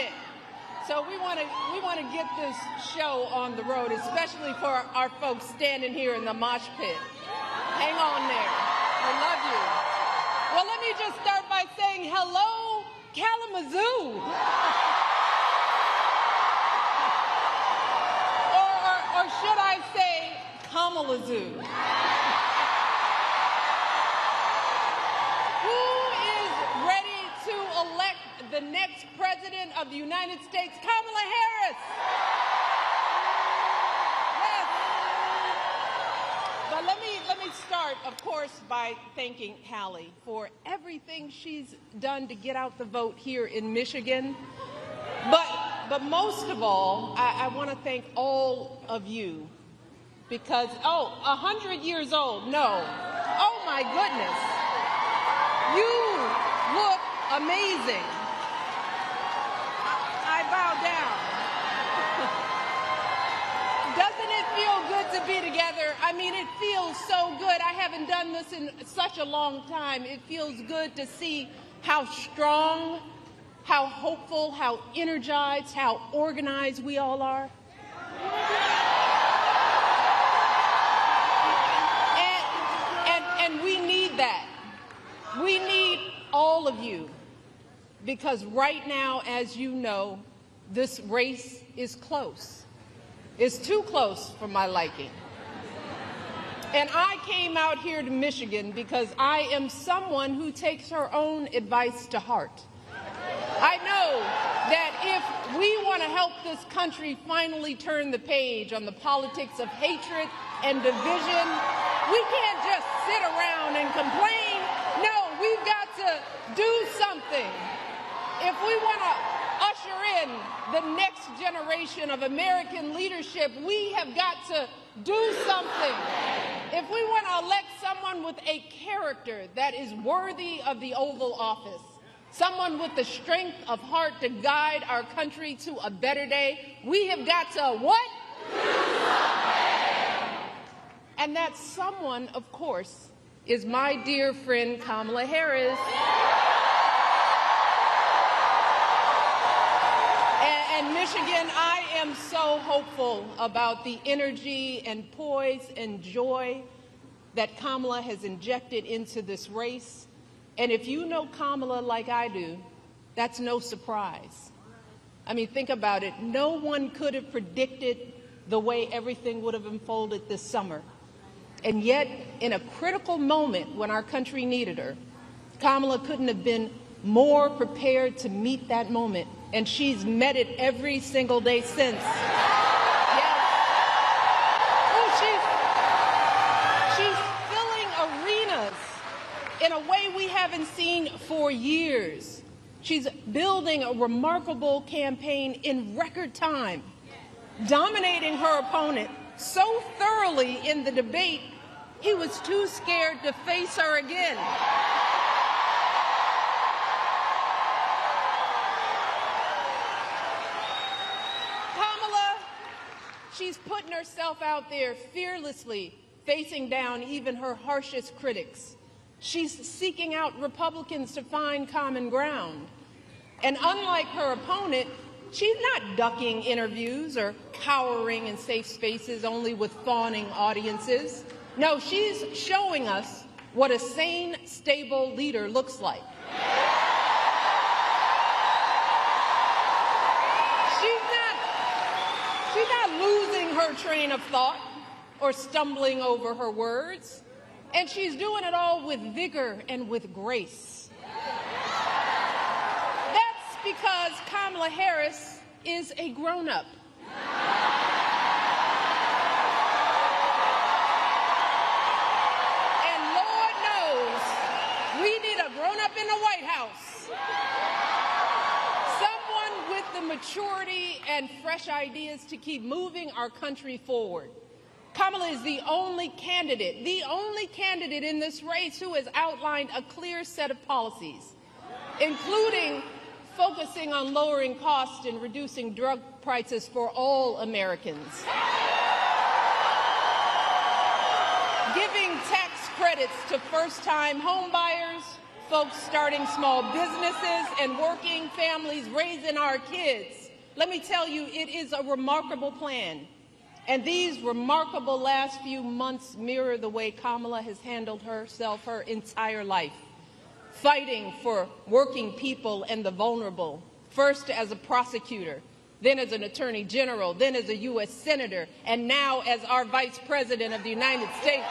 it. So we want to get this show on the road, especially for our folks standing here in the mosh pit. Hang on there. We love you. Well, let me just start by saying hello, Kalamazoo. Or should I say Kamalazoo? Who is ready to elect the next president of the United States, Kamala Harris? Yes. But let me start, of course, by thanking Hallie for everything she's done to get out the vote here in Michigan. But most of all, I want to thank all of you because, 100 years old, no. Oh, my goodness. You look amazing. I bow down. Doesn't it feel good to be together? I mean, it feels so good. I haven't done this in such a long time. It feels good to see how strong, how hopeful, how energized, how organized we all are. And we need that. We need all of you because right now, as you know, this race is close. It's too close for my liking. And I came out here to Michigan because I am someone who takes her own advice to heart. I know that if we want to help this country finally turn the page on the politics of hatred and division, we can't just sit around and complain. No, we've got to do something. If we want to usher in the next generation of American leadership, we have got to do something. If we want to elect someone with a character that is worthy of the Oval Office, someone with the strength of heart to guide our country to a better day, we have got to what? Do something. And that someone, of course, is my dear friend Kamala Harris. And Michigan, I am so hopeful about the energy and poise and joy that Kamala has injected into this race. And if you know Kamala like I do, that's no surprise. I mean, think about it. No one could have predicted the way everything would have unfolded this summer. And yet, in a critical moment when our country needed her, Kamala couldn't have been more prepared to meet that moment. And she's met it every single day since. Yes. Oh, she's filling arenas in a way we haven't seen for years. She's building a remarkable campaign in record time, dominating her opponent so thoroughly in the debate, he was too scared to face her again. Kamala, she's putting herself out there fearlessly, facing down even her harshest critics. She's seeking out Republicans to find common ground. And unlike her opponent, she's not ducking interviews or cowering in safe spaces only with fawning audiences. No, she's showing us what a sane, stable leader looks like. She's not losing her train of thought or stumbling over her words. And she's doing it all with vigor and with grace. That's because Kamala Harris is a grown-up. And Lord knows we need a grown-up in the White House. Someone with the maturity and fresh ideas to keep moving our country forward. Kamala is the only candidate in this race who has outlined a clear set of policies, including focusing on lowering costs and reducing drug prices for all Americans, giving tax credits to first-time home buyers, folks starting small businesses and working families, raising our kids. Let me tell you, it is a remarkable plan. And these remarkable last few months mirror the way Kamala has handled herself her entire life, fighting for working people and the vulnerable, first as a prosecutor, then as an attorney general, then as a U.S. senator, and now as our vice president of the United States.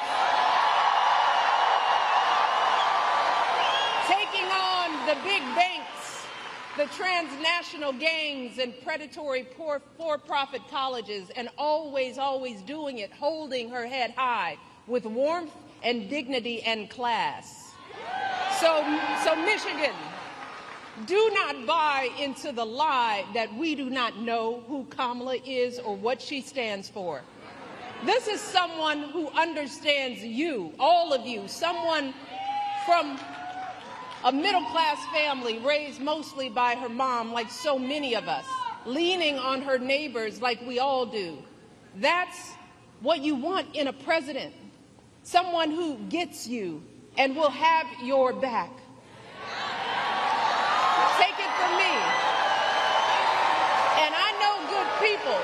Taking on the big banks, the transnational gangs and predatory for-profit colleges, and always doing it, holding her head high with warmth and dignity and class. So Michigan, do not buy into the lie that we do not know who Kamala is or what she stands for. This is someone who understands you, all of you, someone from a middle-class family raised mostly by her mom, like so many of us, leaning on her neighbors like we all do. That's what you want in a president, someone who gets you and will have your back. Take it from me. And I know good people.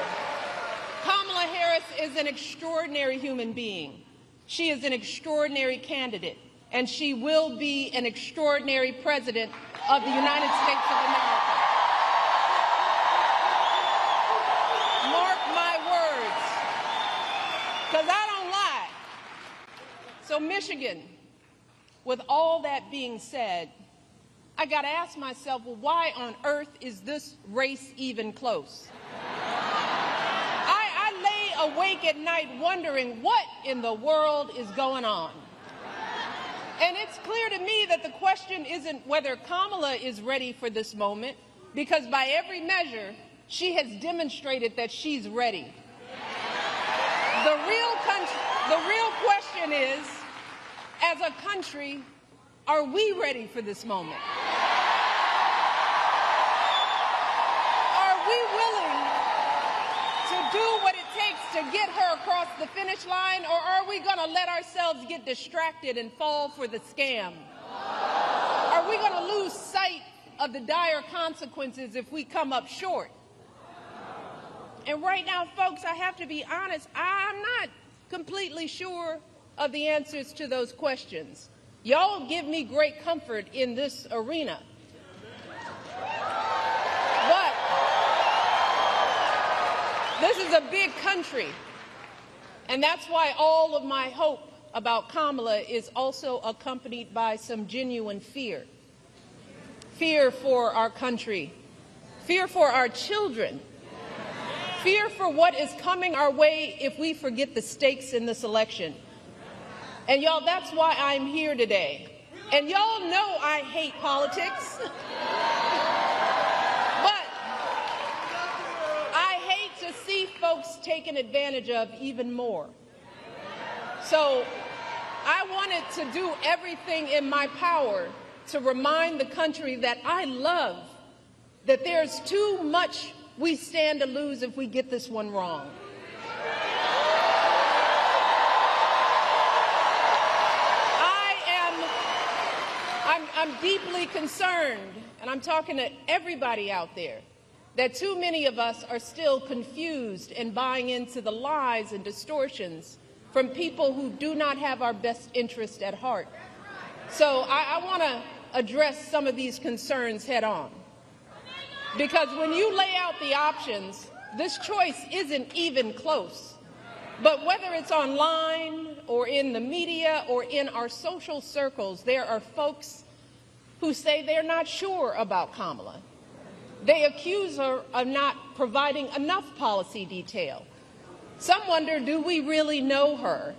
Kamala Harris is an extraordinary human being. She is an extraordinary candidate, and she will be an extraordinary president of the United States of America. Mark my words, because I don't lie. So Michigan, with all that being said, I got to ask myself, well, why on earth is this race even close? I lay awake at night wondering what in the world is going on. And it's clear to me that the question isn't whether Kamala is ready for this moment, because by every measure, she has demonstrated that she's ready. The real question is, as a country, are we ready for this moment? Are we willing to do what it takes to get her across the finish line, or are we going to let ourselves get distracted and fall for the scam? Are we going to lose sight of the dire consequences if we come up short? And right now, folks, I have to be honest, I'm not completely sure of the answers to those questions. Y'all give me great comfort in this arena. But this is a big country, and that's why all of my hope about Kamala is also accompanied by some genuine fear. Fear for our country, fear for our children, fear for what is coming our way if we forget the stakes in this election. And y'all, that's why I'm here today. And y'all know I hate politics. But I hate to see folks taken advantage of even more. So I wanted to do everything in my power to remind the country that I love, that there's too much we stand to lose if we get this one wrong. I'm deeply concerned, and I'm talking to everybody out there, that too many of us are still confused and buying into the lies and distortions from people who do not have our best interest at heart. So I want to address some of these concerns head on. Because when you lay out the options, this choice isn't even close. But whether it's online or in the media or in our social circles, there are folks who say they're not sure about Kamala. They accuse her of not providing enough policy detail. Some wonder, do we really know her?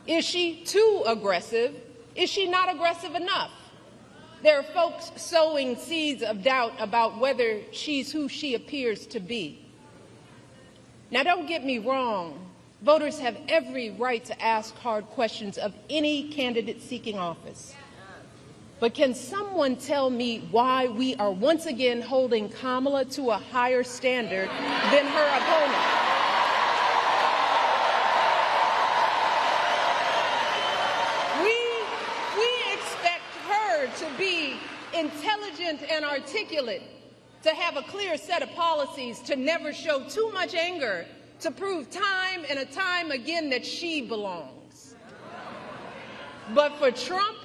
Is she too aggressive? Is she not aggressive enough? There are folks sowing seeds of doubt about whether she's who she appears to be. Now, don't get me wrong. Voters have every right to ask hard questions of any candidate seeking office. But can someone tell me why we are once again holding Kamala to a higher standard than her opponent? We expect her to be eloquent and articulate, to have a clear set of policies, to never show too much anger, to prove time and time again that she belongs. But for Trump,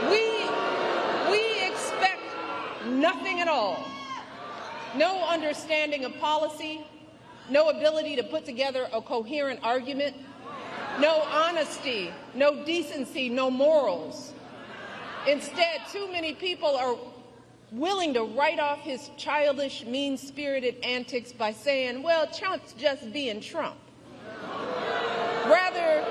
we expect nothing at all. No understanding of policy, no ability to put together a coherent argument, no honesty, no decency, no morals. Instead, too many people are willing to write off his childish, mean-spirited antics by saying, well, Trump's just being Trump, rather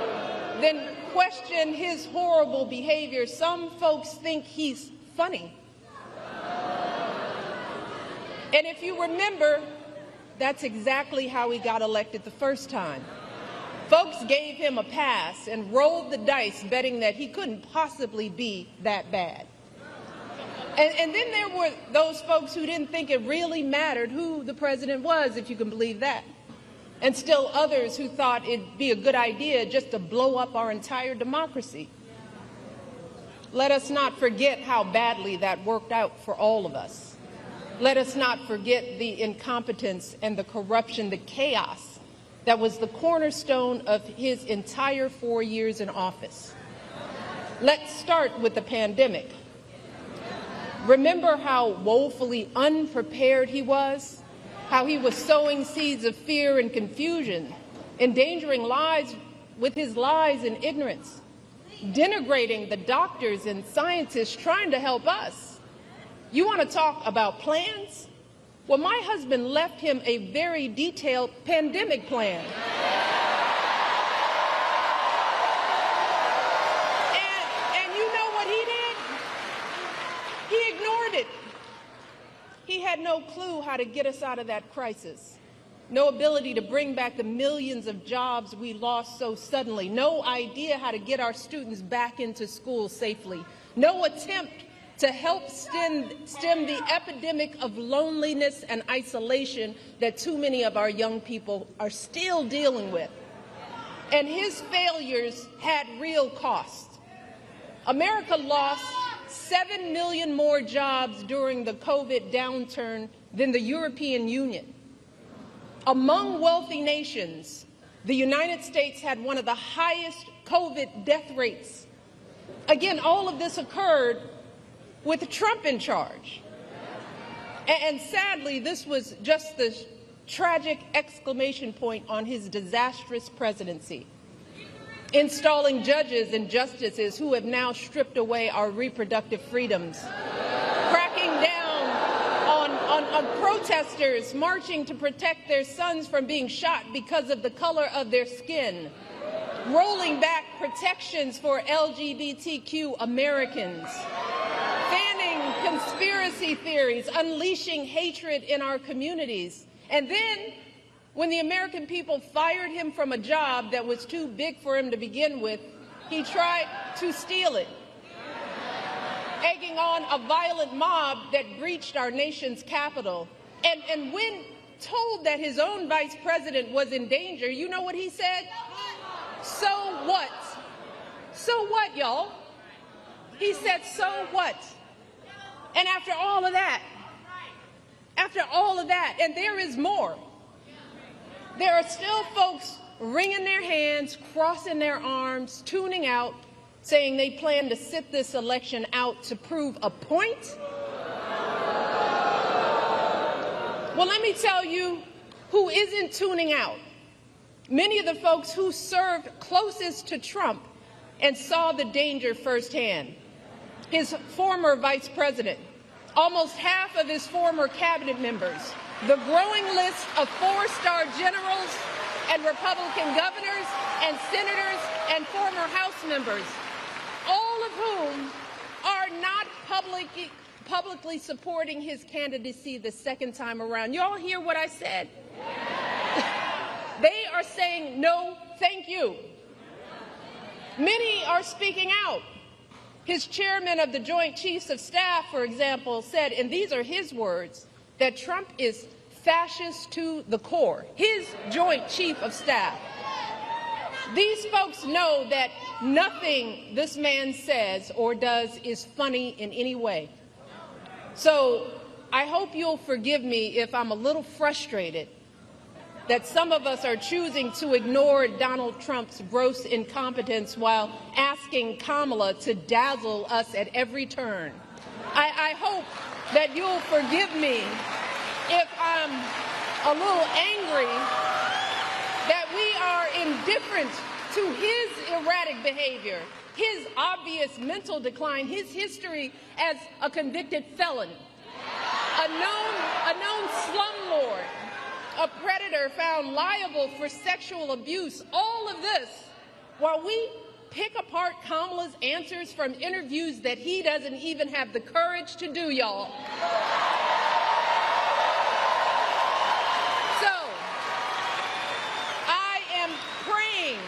than question his horrible behavior. Some folks think he's funny. And if you remember, that's exactly how he got elected the first time. Folks gave him a pass and rolled the dice, betting that he couldn't possibly be that bad. And then there were those folks who didn't think it really mattered who the president was, if you can believe that. And still others who thought it'd be a good idea just to blow up our entire democracy. Let us not forget how badly that worked out for all of us. Let us not forget the incompetence and the corruption, the chaos that was the cornerstone of his entire 4 years in office. Let's start with the pandemic. Remember how woefully unprepared he was, how he was sowing seeds of fear and confusion, endangering lives with his lies and ignorance, denigrating the doctors and scientists trying to help us. You want to talk about plans? Well, my husband left him a very detailed pandemic plan. And you know what he did? He ignored it. He had no clue how to get us out of that crisis. No ability to bring back the millions of jobs we lost so suddenly. No idea how to get our students back into school safely. No attempt to help stem the epidemic of loneliness and isolation that too many of our young people are still dealing with. And his failures had real cost. America lost 7 million more jobs during the COVID downturn than the European Union. Among wealthy nations, the United States had one of the highest COVID death rates. Again, all of this occurred with Trump in charge. And sadly, this was just the tragic exclamation point on his disastrous presidency. Installing judges and justices who have now stripped away our reproductive freedoms. Cracking down on protesters marching to protect their sons from being shot because of the color of their skin. Rolling back protections for LGBTQ Americans. Fanning conspiracy theories, unleashing hatred in our communities. And then, when the American people fired him from a job that was too big for him to begin with, he tried to steal it, egging on a violent mob that breached our nation's capital. And when told that his own vice president was in danger, you know what he said? So what? So what, y'all? He said, so what? And after all of that, and there is more, there are still folks wringing their hands, crossing their arms, tuning out, saying they plan to sit this election out to prove a point. Well, let me tell you who isn't tuning out. Many of the folks who served closest to Trump and saw the danger firsthand. His former vice president, almost half of his former cabinet members, the growing list of four-star generals and Republican governors and senators and former House members, all of whom are not publicly supporting his candidacy the second time around. Y'all hear what I said? They are saying no, thank you. Many are speaking out. His chairman of the Joint Chiefs of Staff, for example, said, and these are his words, that Trump is fascist to the core. His Joint Chief of Staff. These folks know that nothing this man says or does is funny in any way. So I hope you'll forgive me if I'm a little frustrated that some of us are choosing to ignore Donald Trump's gross incompetence while asking Kamala to dazzle us at every turn. I hope that you'll forgive me if I'm a little angry that we are indifferent to his erratic behavior, his obvious mental decline, his history as a convicted felon, a known slumlord, a predator found liable for sexual abuse, all of this while we pick apart Kamala's answers from interviews that he doesn't even have the courage to do, y'all. So, I am praying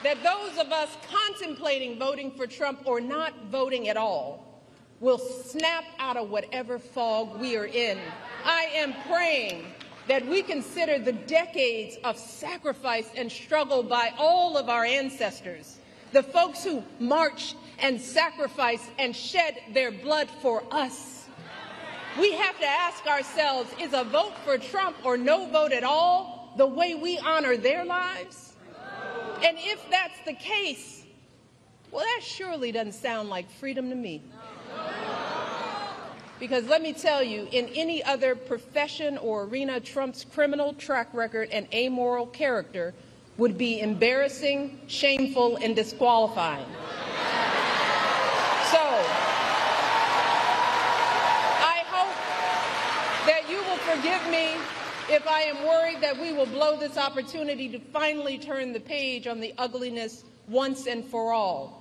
that those of us contemplating voting for Trump or not voting at all will snap out of whatever fog we are in. I am praying that we consider the decades of sacrifice and struggle by all of our ancestors, the folks who marched and sacrificed and shed their blood for us. We have to ask ourselves, is a vote for Trump or no vote at all the way we honor their lives? And if that's the case, well, that surely doesn't sound like freedom to me. Because let me tell you, in any other profession or arena, Trump's criminal track record and amoral character would be embarrassing, shameful, and disqualifying. So, I hope that you will forgive me if I am worried that we will blow this opportunity to finally turn the page on the ugliness once and for all.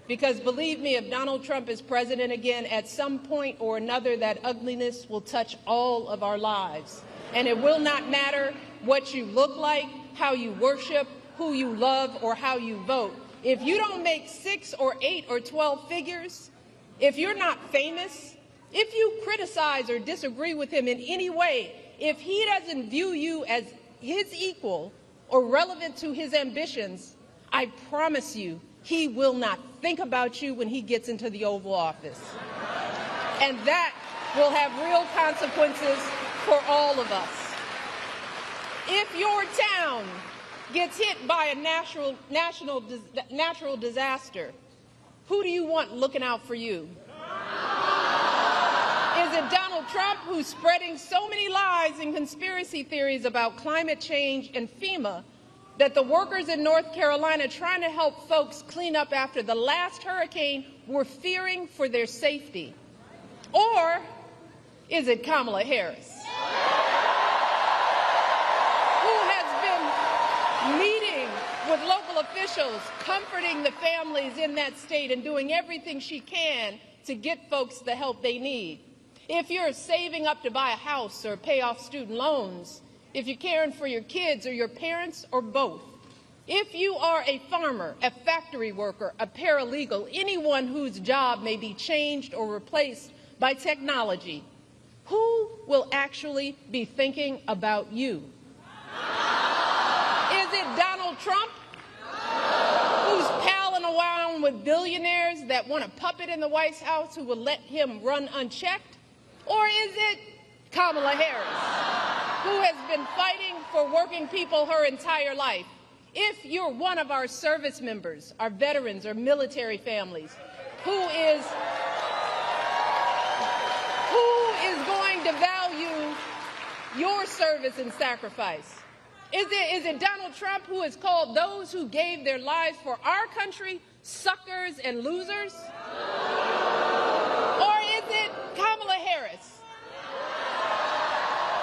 Because believe me, if Donald Trump is president again, at some point or another, that ugliness will touch all of our lives. And it will not matter what you look like, how you worship, who you love, or how you vote. If you don't make 6 or 8 or 12 figures, if you're not famous, if you criticize or disagree with him in any way, if he doesn't view you as his equal or relevant to his ambitions, I promise you, he will not think about you when he gets into the Oval Office. And that will have real consequences for all of us. If your town gets hit by a natural disaster, who do you want looking out for you? Is it Donald Trump, who's spreading so many lies and conspiracy theories about climate change and FEMA that the workers in North Carolina trying to help folks clean up after the last hurricane were fearing for their safety? Or is it Kamala Harris, who has been meeting with local officials, comforting the families in that state and doing everything she can to get folks the help they need? If you're saving up to buy a house or pay off student loans, if you're caring for your kids or your parents or both, if you are a farmer, a factory worker, a paralegal, anyone whose job may be changed or replaced by technology, who will actually be thinking about you? Is it Donald Trump, who's palling around with billionaires that want a puppet in the White House who will let him run unchecked? Or is it Kamala Harris, who has been fighting for working people her entire life? If you're one of our service members, our veterans or military families, who is going to value your service and sacrifice? Is it Donald Trump, who has called those who gave their lives for our country suckers and losers? Or is it Kamala Harris,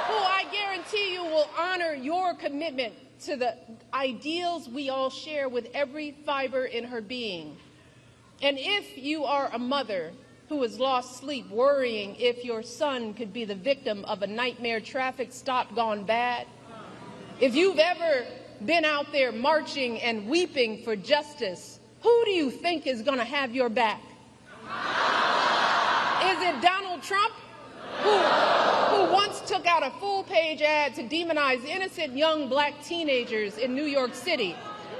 who I guarantee you will honor your commitment to the ideals we all share with every fiber in her being? And if you are a mother who has lost sleep worrying if your son could be the victim of a nightmare traffic stop gone bad, if you've ever been out there marching and weeping for justice, who do you think is going to have your back? Is it Donald Trump, who once took out a full-page ad to demonize innocent young black teenagers in New York City,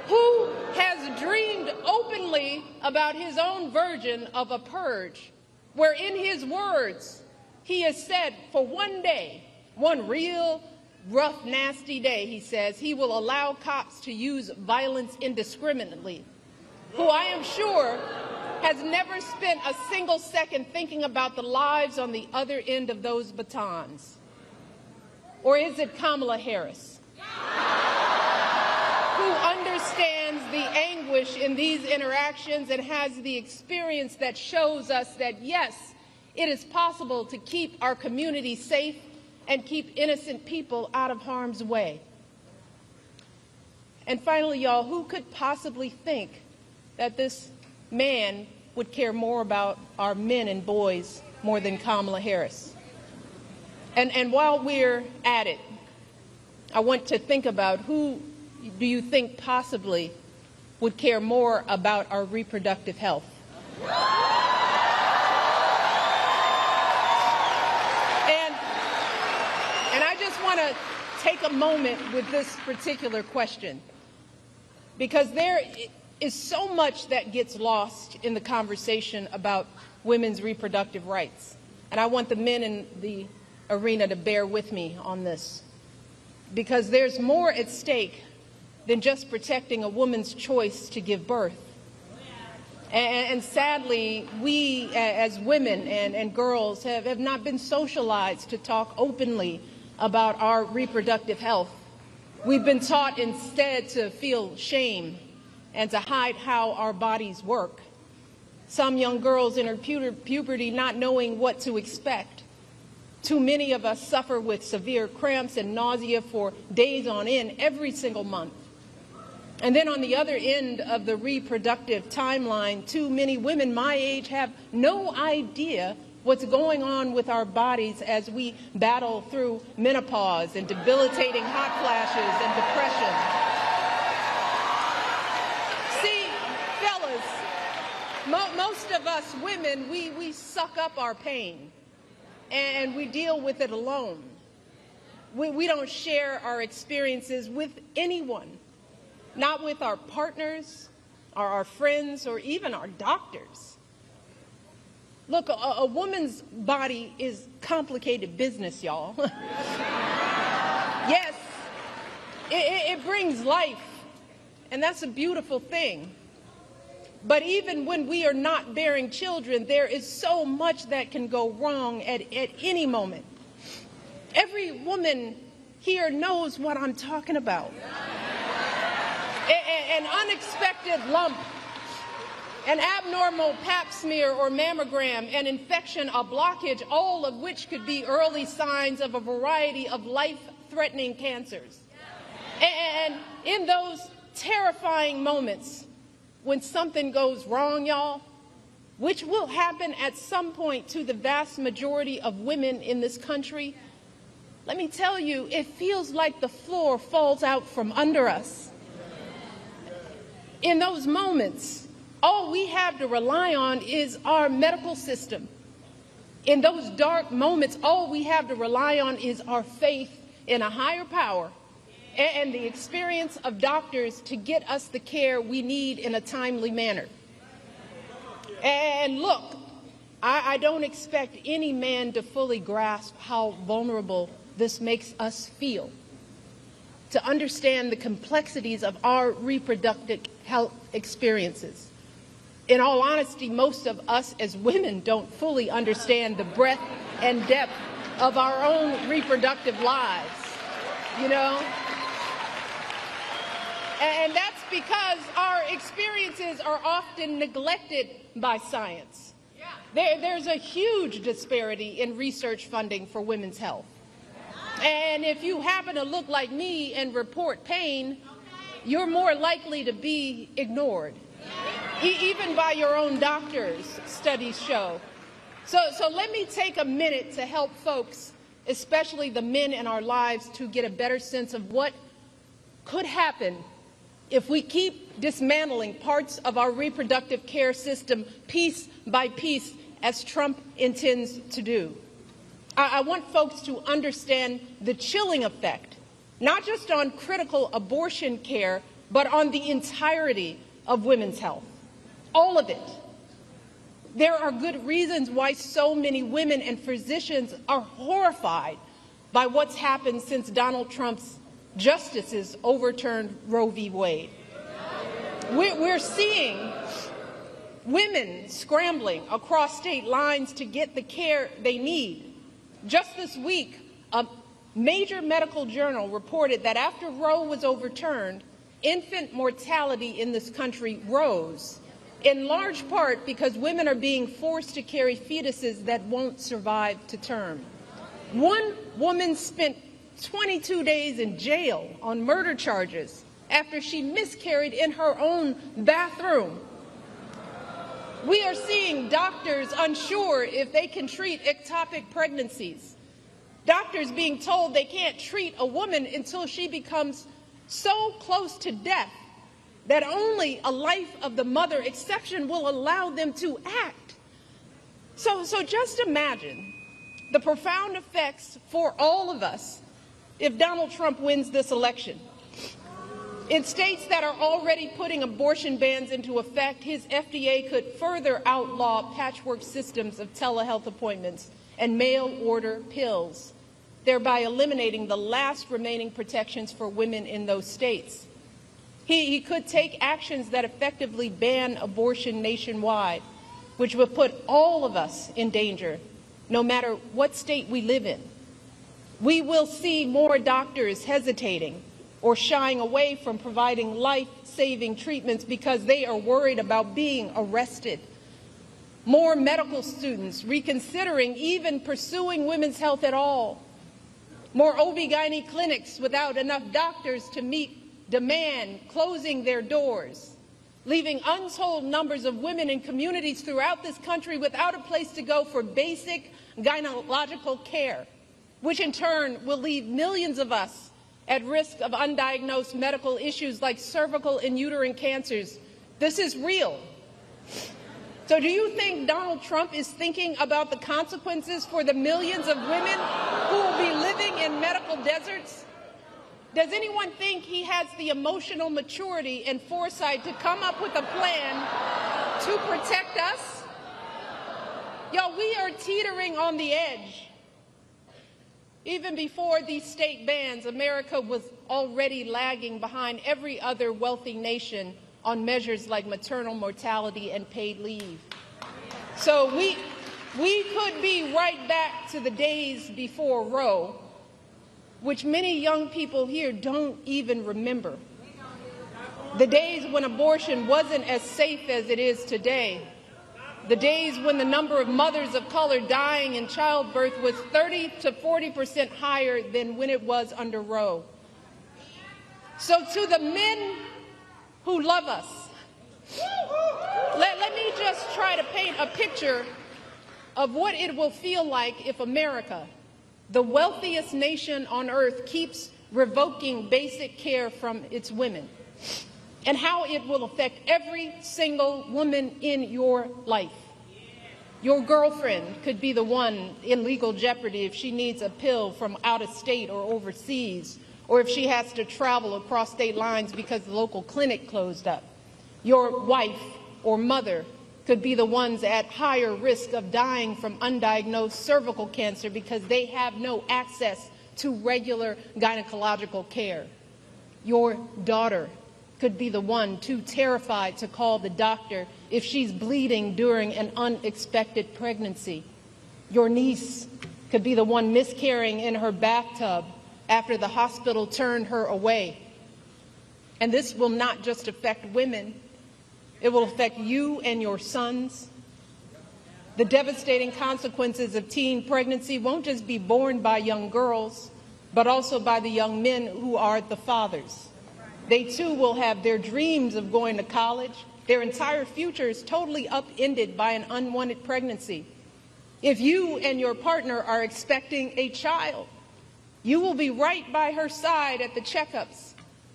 who has dreamed openly about his own version of a purge, where in his words, he has said for one day, one real rough, nasty day, he says, he will allow cops to use violence indiscriminately, who I am sure has never spent a single second thinking about the lives on the other end of those batons. Or is it Kamala Harris, who understands the anguish in these interactions and has the experience that shows us that, yes, it is possible to keep our community safe and keep innocent people out of harm's way? And finally, y'all, who could possibly think that this man would care more about our men and boys more than Kamala Harris? And while we're at it, I want to think about who do you think possibly would care more about our reproductive health? And I just want to take a moment with this particular question, because there is so much that gets lost in the conversation about women's reproductive rights. And I want the men in the arena to bear with me on this, because there's more at stake than just protecting a woman's choice to give birth. And sadly, we as women and girls have not been socialized to talk openly about our reproductive health. We've been taught instead to feel shame and to hide how our bodies work. Some young girls enter puberty not knowing what to expect. Too many of us suffer with severe cramps and nausea for days on end every single month. And then on the other end of the reproductive timeline, too many women my age have no idea what's going on with our bodies as we battle through menopause and debilitating hot flashes and depression. See, fellas, most of us women, we suck up our pain and we deal with it alone. We don't share our experiences with anyone. Not with our partners, or our friends, or even our doctors. Look, a woman's body is complicated business, y'all. Yes, it brings life, and that's a beautiful thing. But even when we are not bearing children, there is so much that can go wrong at any moment. Every woman here knows what I'm talking about. An unexpected lump, an abnormal pap smear or mammogram, an infection, a blockage, all of which could be early signs of a variety of life-threatening cancers. And in those terrifying moments when something goes wrong, y'all, which will happen at some point to the vast majority of women in this country, let me tell you, it feels like the floor falls out from under us. In those moments, all we have to rely on is our medical system. In those dark moments, all we have to rely on is our faith in a higher power and the experience of doctors to get us the care we need in a timely manner. And look, I don't expect any man to fully grasp how vulnerable this makes us feel, to understand the complexities of our reproductive health experiences. In all honesty, most of us as women don't fully understand the breadth and depth of our own reproductive lives, you know? And that's because our experiences are often neglected by science. There's a huge disparity in research funding for women's health. And if you happen to look like me and report pain, you're more likely to be ignored, even by your own doctors, studies show. So let me take a minute to help folks, especially the men in our lives, to get a better sense of what could happen if we keep dismantling parts of our reproductive care system piece by piece, as Trump intends to do. I want folks to understand the chilling effect, not just on critical abortion care, but on the entirety of women's health, all of it. There are good reasons why so many women and physicians are horrified by what's happened since Donald Trump's justices overturned Roe v. Wade. We're seeing women scrambling across state lines to get the care they need. Just this week, a major medical journal reported that after Roe was overturned, infant mortality in this country rose, in large part because women are being forced to carry fetuses that won't survive to term. One woman spent 22 days in jail on murder charges after she miscarried in her own bathroom. We are seeing doctors unsure if they can treat ectopic pregnancies. Doctors being told they can't treat a woman until she becomes so close to death that only a life of the mother exception will allow them to act. So just imagine the profound effects for all of us if Donald Trump wins this election. In states that are already putting abortion bans into effect, his FDA could further outlaw patchwork systems of telehealth appointments and mail-order pills, thereby eliminating the last remaining protections for women in those states. He could take actions that effectively ban abortion nationwide, which would put all of us in danger, no matter what state we live in. We will see more doctors hesitating or shying away from providing life-saving treatments because they are worried about being arrested. More medical students reconsidering even pursuing women's health at all. More OB/GYN clinics without enough doctors to meet demand, closing their doors, leaving untold numbers of women in communities throughout this country without a place to go for basic gynecological care, which in turn will leave millions of us at risk of undiagnosed medical issues like cervical and uterine cancers. This is real. So do you think Donald Trump is thinking about the consequences for the millions of women who will be living in medical deserts? Does anyone think he has the emotional maturity and foresight to come up with a plan to protect us? Y'all, we are teetering on the edge. Even before these state bans, America was already lagging behind every other wealthy nation on measures like maternal mortality and paid leave. So we could be right back to the days before Roe, which many young people here don't even remember. The days when abortion wasn't as safe as it is today. The days when the number of mothers of color dying in childbirth was 30 to 40% higher than when it was under Roe. So to the men who love us, let me just try to paint a picture of what it will feel like if America, the wealthiest nation on earth, keeps revoking basic care from its women, and how it will affect every single woman in your life. Your girlfriend could be the one in legal jeopardy if she needs a pill from out of state or overseas, or if she has to travel across state lines because the local clinic closed up. Your wife or mother could be the ones at higher risk of dying from undiagnosed cervical cancer because they have no access to regular gynecological care. Your daughter could be the one too terrified to call the doctor if she's bleeding during an unexpected pregnancy. Your niece could be the one miscarrying in her bathtub after the hospital turned her away. And this will not just affect women, it will affect you and your sons. The devastating consequences of teen pregnancy won't just be borne by young girls, but also by the young men who are the fathers. They too will have their dreams of going to college, their entire futures totally upended by an unwanted pregnancy. If you and your partner are expecting a child, you will be right by her side at the checkups,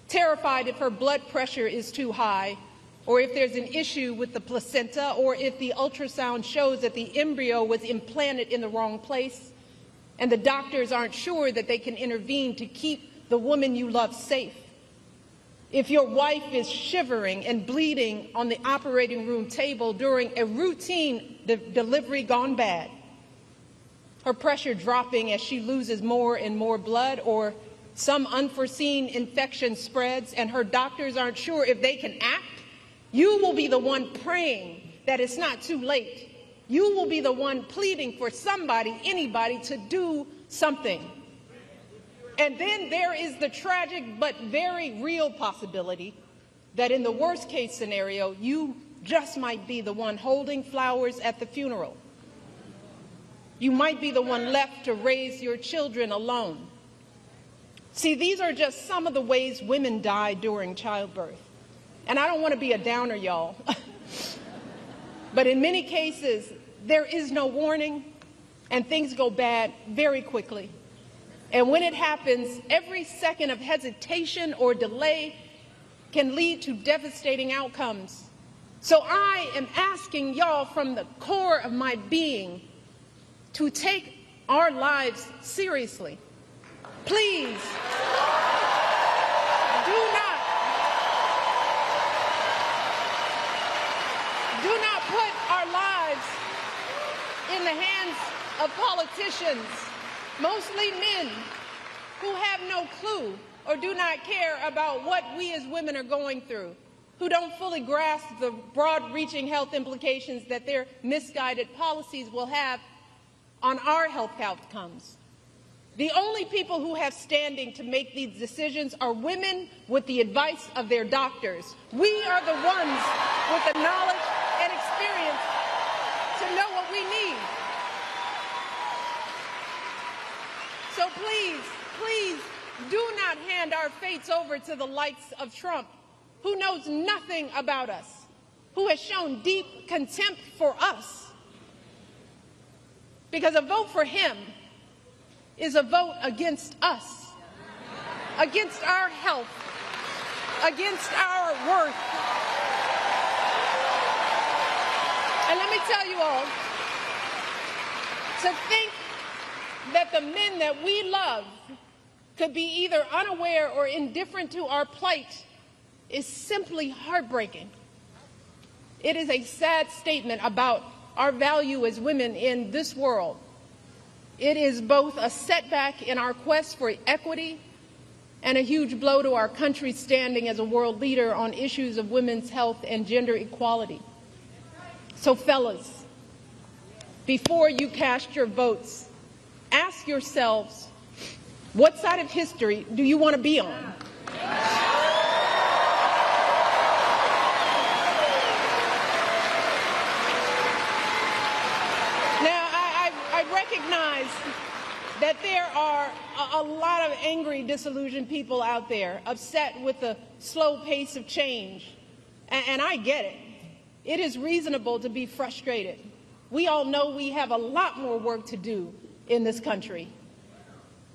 terrified if her blood pressure is too high, or if there's an issue with the placenta, or if the ultrasound shows that the embryo was implanted in the wrong place, and the doctors aren't sure that they can intervene to keep the woman you love safe. if your wife is shivering and bleeding on the operating room table during a routine delivery gone bad, her pressure dropping as she loses more and more blood, or some unforeseen infection spreads and her doctors aren't sure if they can act, you will be the one praying that it's not too late. You will be the one pleading for somebody, anybody, to do something. And then there is the tragic but very real possibility that in the worst case scenario, you just might be the one holding flowers at the funeral. You might be the one left to raise your children alone. See, these are just some of the ways women die during childbirth. And I don't want to be a downer, y'all. But in many cases, there is no warning, and things go bad very quickly. And when it happens, every second of hesitation or delay can lead to devastating outcomes. So I am asking y'all from the core of my being to take our lives seriously. Please, do not put our lives in the hands of politicians, mostly men, who have no clue or do not care about what we as women are going through, who don't fully grasp the broad-reaching health implications that their misguided policies will have on our health outcomes. The only people who have standing to make these decisions are women with the advice of their doctors. We are the ones with the knowledge and experience to know what we need. So please, please do not hand our fates over to the likes of Trump, who knows nothing about us, who has shown deep contempt for us. Because a vote for him is a vote against us, against our health, against our worth. And let me tell you all, to think that the men that we love could be either unaware or indifferent to our plight is simply heartbreaking. It is a sad statement about our value as women in this world. It is both a setback in our quest for equity and a huge blow to our country's standing as a world leader on issues of women's health and gender equality. So fellas, before you cast your votes, ask yourselves, what side of history do you want to be on? Recognize that there are a lot of angry, disillusioned people out there, upset with the slow pace of change. And I get it. It is reasonable to be frustrated. We all know we have a lot more work to do in this country.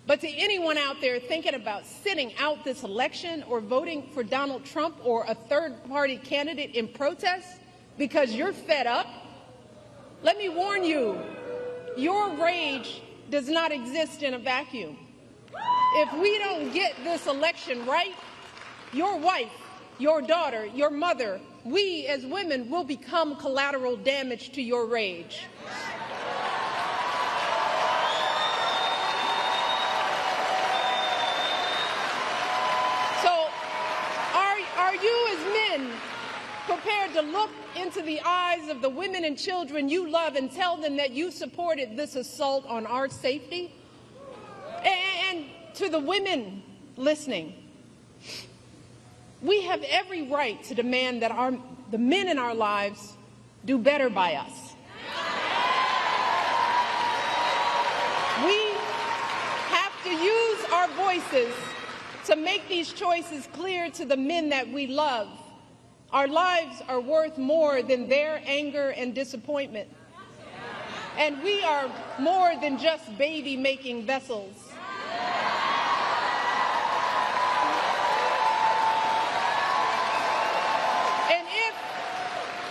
But to anyone out there thinking about sitting out this election or voting for Donald Trump or a third-party candidate in protest because you're fed up, let me warn you, your rage does not exist in a vacuum. If we don't get this election right, your wife, your daughter, your mother, we as women will become collateral damage to your rage. So, are you as men prepared to look into the eyes of the women and children you love and tell them that you supported this assault on our safety? And to the women listening, we have every right to demand that the men in our lives do better by us. We have to use our voices to make these choices clear to the men that we love. Our lives are worth more than their anger and disappointment. And we are more than just baby-making vessels. And if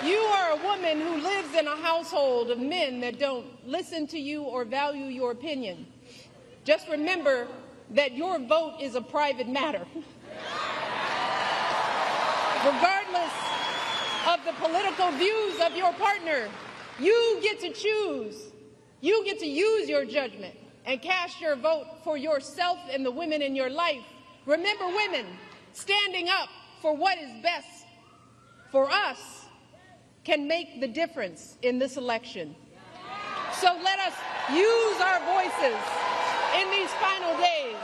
you are a woman who lives in a household of men that don't listen to you or value your opinion, just remember that your vote is a private matter. Regardless of the political views of your partner, you get to choose. You get to use your judgment and cast your vote for yourself and the women in your life. Remember, women, standing up for what is best for us can make the difference in this election. So let us use our voices in these final days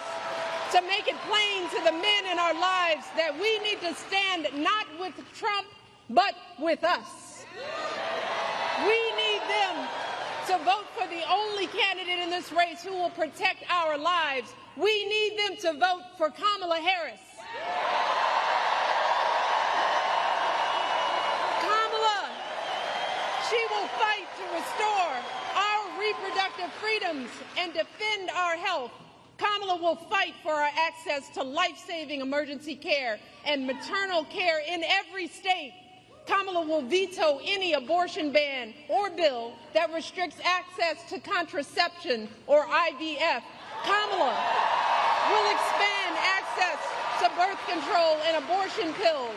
to make it plain to the men in our lives that we need to stand not with Trump, but with us. We need them to vote for the only candidate in this race who will protect our lives. We need them to vote for Kamala Harris. Kamala, she will fight to restore our reproductive freedoms and defend our health. Kamala will fight for our access to life-saving emergency care and maternal care in every state. Kamala will veto any abortion ban or bill that restricts access to contraception or IVF. Kamala will expand access to birth control and abortion pills.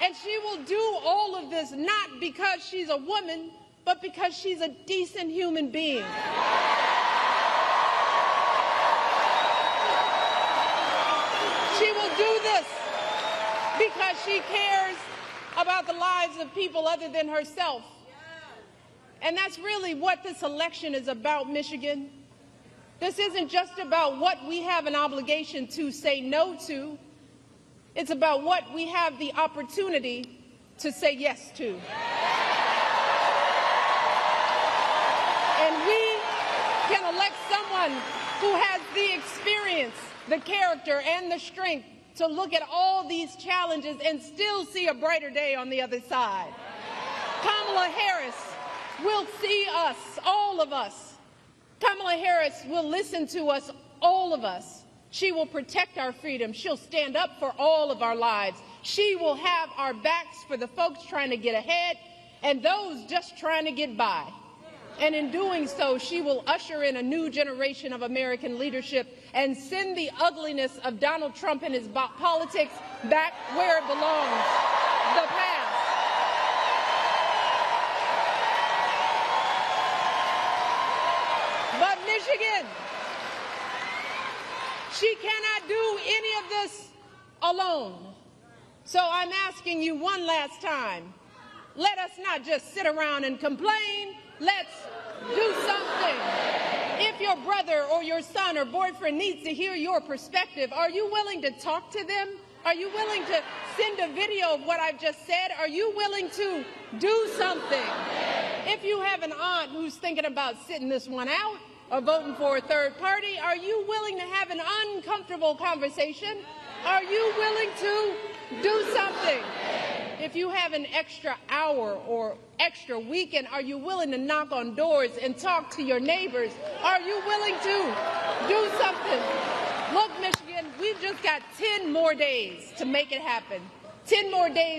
And she will do all of this not because she's a woman, but because she's a decent human being. She will do this because she cares about the lives of people other than herself. And that's really what this election is about, Michigan. This isn't just about what we have an obligation to say no to. It's about what we have the opportunity to say yes to. And we can elect someone who has the experience, the character, and the strength to look at all these challenges and still see a brighter day on the other side. Kamala Harris will see us, all of us. Kamala Harris will listen to us, all of us. She will protect our freedom. She'll stand up for all of our lives. She will have our backs for the folks trying to get ahead and those just trying to get by. And in doing so, she will usher in a new generation of American leadership and send the ugliness of Donald Trump and his politics back where it belongs, the past. But Michigan, she cannot do any of this alone. So I'm asking you one last time, let us not just sit around and complain. Let's do something. If your brother or your son or boyfriend needs to hear your perspective, are you willing to talk to them? Are you willing to send a video of what I've just said? Are you willing to do something? If you have an aunt who's thinking about sitting this one out or voting for a third party, are you willing to have an uncomfortable conversation? Are you willing to do something? If you have an extra hour or extra weekend, are you willing to knock on doors and talk to your neighbors? Are you willing to do something? Look, Michigan, we've just got 10 more days to make it happen. 10 more days